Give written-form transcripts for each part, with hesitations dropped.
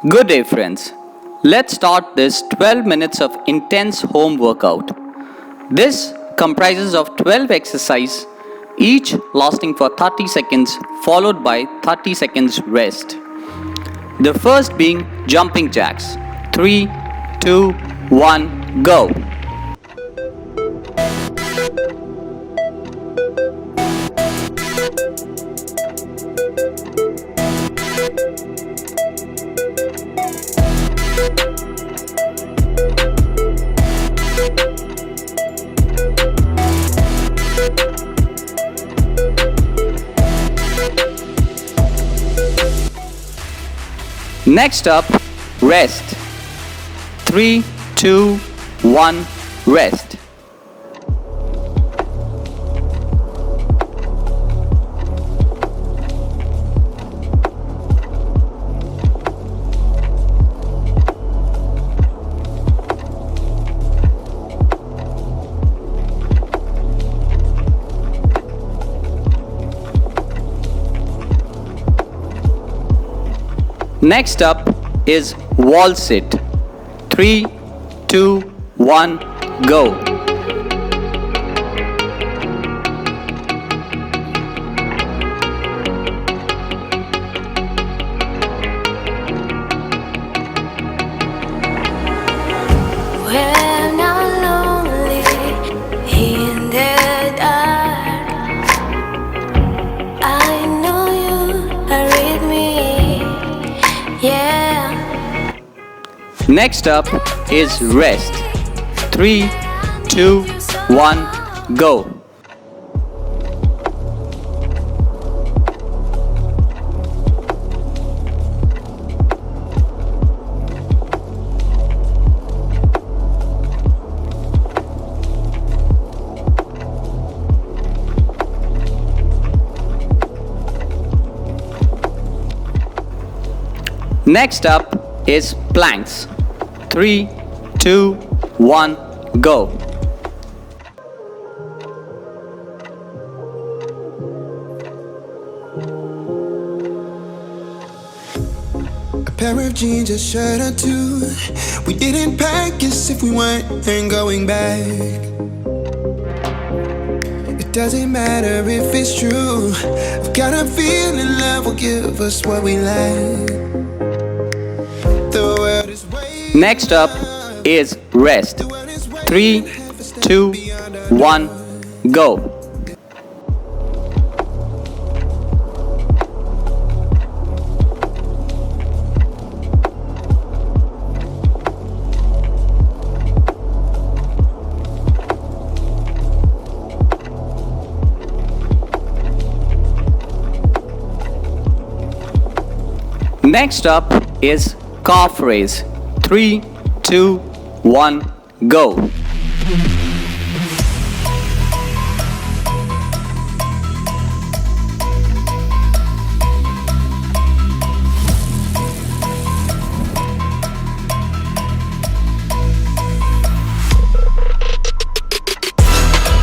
Good day, friends. Let's start this 12 minutes of intense home workout. This comprises of 12 exercises, each lasting for 30 seconds followed by 30 seconds rest. The first being jumping jacks. 3, 2, 1, go. Next up, rest. 3, 2, 1, rest. Next up is wall sit. 3, 2, 1, go. When I'm lonely in the dark, I know you are with me, yeah. Next up is rest. 3, 2, 1, go. Next up is planks. 3, 2, 1, go. A pair of jeans, a shirt or two. We didn't pack as if we weren't going back. It doesn't matter if it's true. I've got a feeling love will give us what we lack. The world is waiting. Next up is rest. 3, 2, 1, go. Next up is calf raise. 3, 2, 1, go.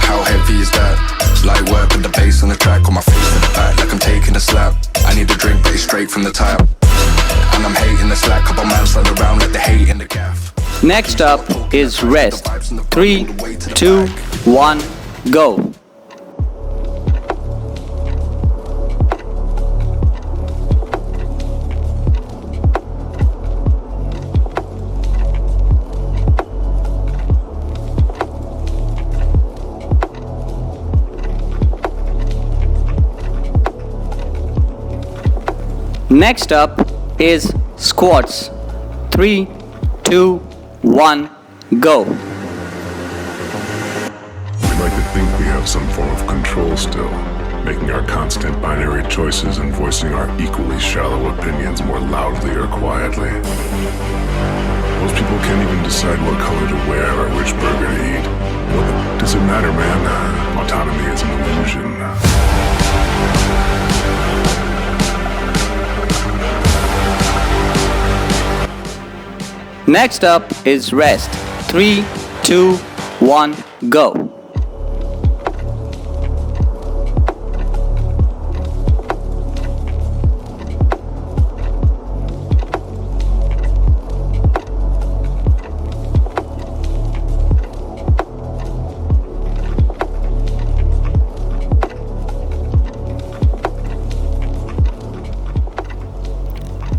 How heavy is that? Light work with the bass on the track, on my face to the back like I'm taking a slap. I need a drink, but it's straight from the tap. And I'm hating the slack, couple man slide around like the hate in the gaff. Next up is rest. 3, 2, 1, go. Next up is squats. 3, 2, 1, go. We like to think we have some form of control still, making our constant binary choices and voicing our equally shallow opinions more loudly or quietly. Most people can't even decide what color to wear or which burger to eat. What does it matter, man? Autonomy is an illusion. Next up is rest. 3, 2, 1, go.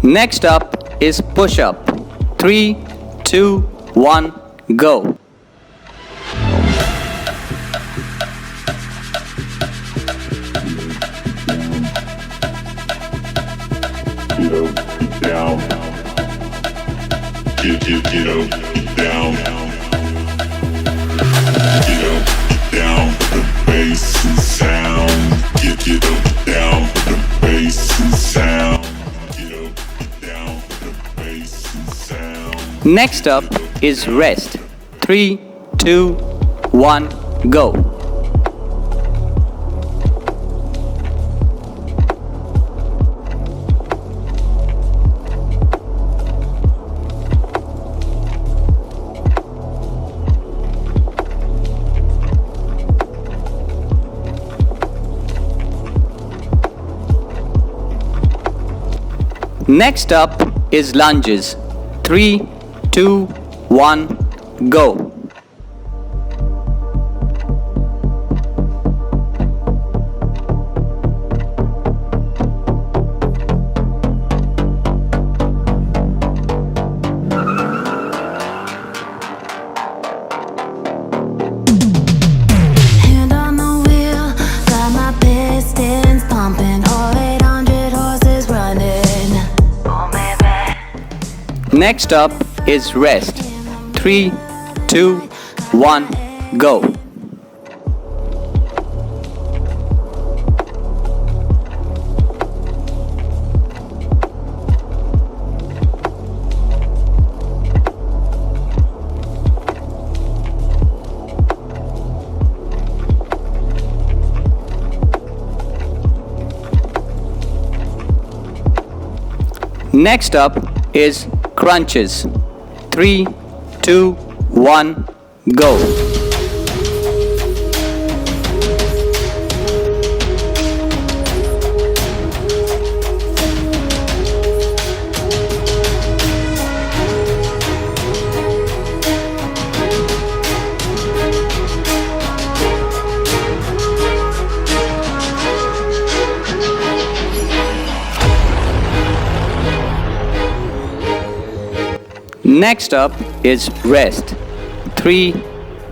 Next up is push-up. 3, 2, 1, go. Down. Get up, down. Get up, down. The bass and sound. Get up, down. The bass and sound. Get up, down. The bass and sound. Next up is rest. 3, 2, 1, go. Next up is lunges. 3, 2, 1, go. Hand on the wheel, got my pistons pumping, all 800 horses running. Oh, baby. Next up is rest. 3, 2, 1, go. Next up is crunches. 3, 2, 1, go. Next up is rest. 3,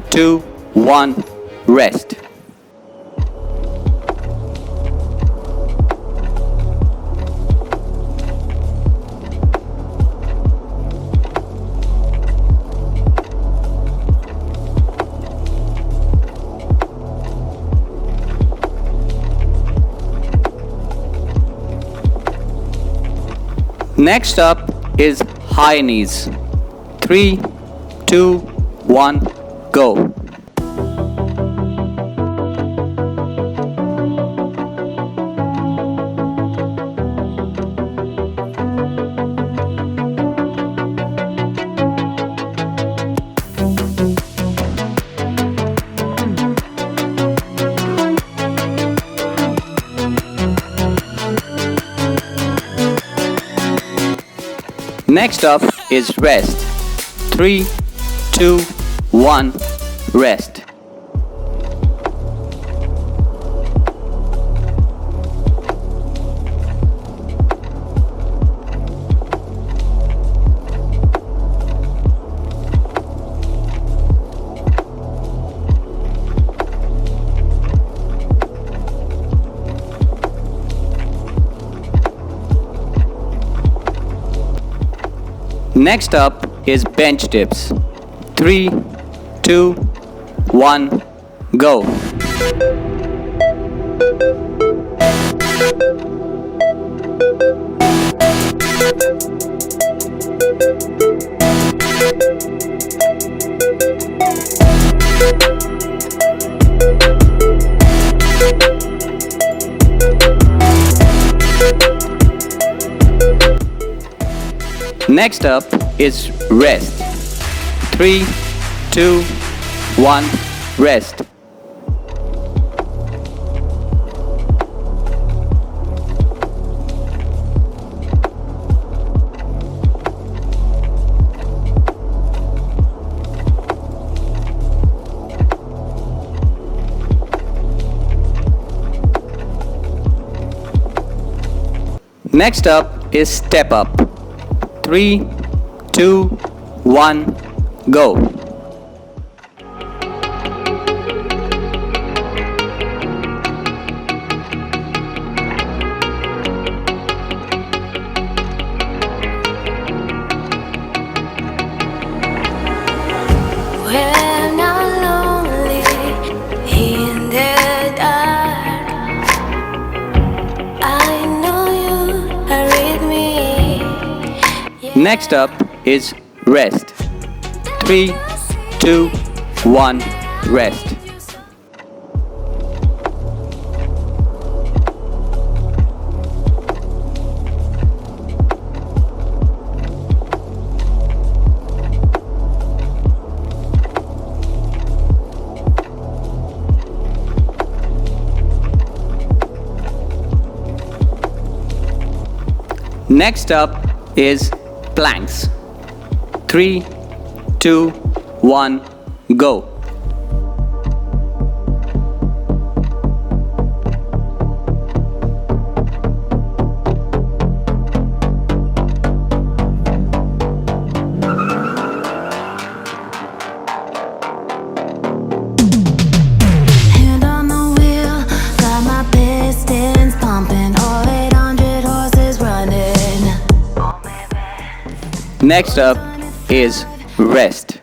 2, 1, rest. Next up is high knees. 3, 2, 1, go. Next up is rest. 3, 2, 1, rest. Next up is bench dips. 3, 2, 1, go. Next up is rest. 3, 2, 1, rest. Next up is step up. 3, 2, 1, go. When I'm lonely in the dark, I know you are with me. Next up is rest. 3, 2, 1, rest. Next up is planks. 3, 2, 1, go. Hand on the wheel, got my pistons pumping, all 800 horses running. Next up is rest.